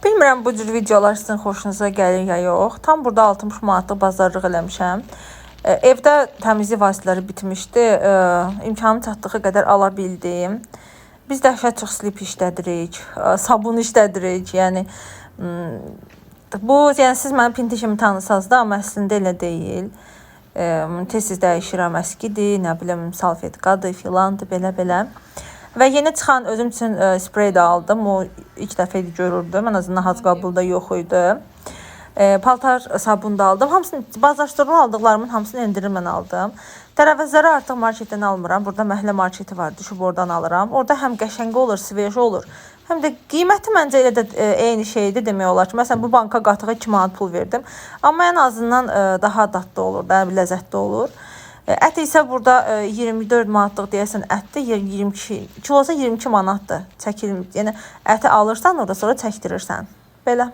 Bilmirəm bu cür videolar sizin xoşunuza gəlir ya yox. Tam burada 60 manatlıq bazarlıq eləmişəm. Evdə təmizlik vasitələri bitmişdi. İmkanım çatdığı qədər ala bildim. Biz dəhşət çox slip işlədirik, sabun işlədirik. Yəni siz mənim pinti kimi tanısanız da, amma əslində elə deyil. Tez-tez dəyişirəm, əskidir, nə bilim, salfetkadır, filandır, belə-belə. Və yeni çıxan özüm üçün sprey də aldım. O ilk dəfə idi görürdüm. Ən azından haz qabılda yox idi. Paltar sabun da aldım. Hamısını bazardan aldıqlarımın hamısını endirimlə aldım. Tərəvəzləri artıq marketdən almıram. Burada məhəllə marketi var. Düşüb oradan alıram. Orada həm qəşəng olur, sveji olur. Həm də qiyməti məncə elə də eyni şeydir demək olar ki. Məsələn, bu banka qatığa 2 manat pul verdim. Amma ən azından daha dadlı olur, daha ləzzətli olur. Ət isə burada 24 manatlıq deyəsən ətdir, 22 kilosa 22 manatdır. Yəni əti alırsan, orada sonra çəkdirirsən. Belə.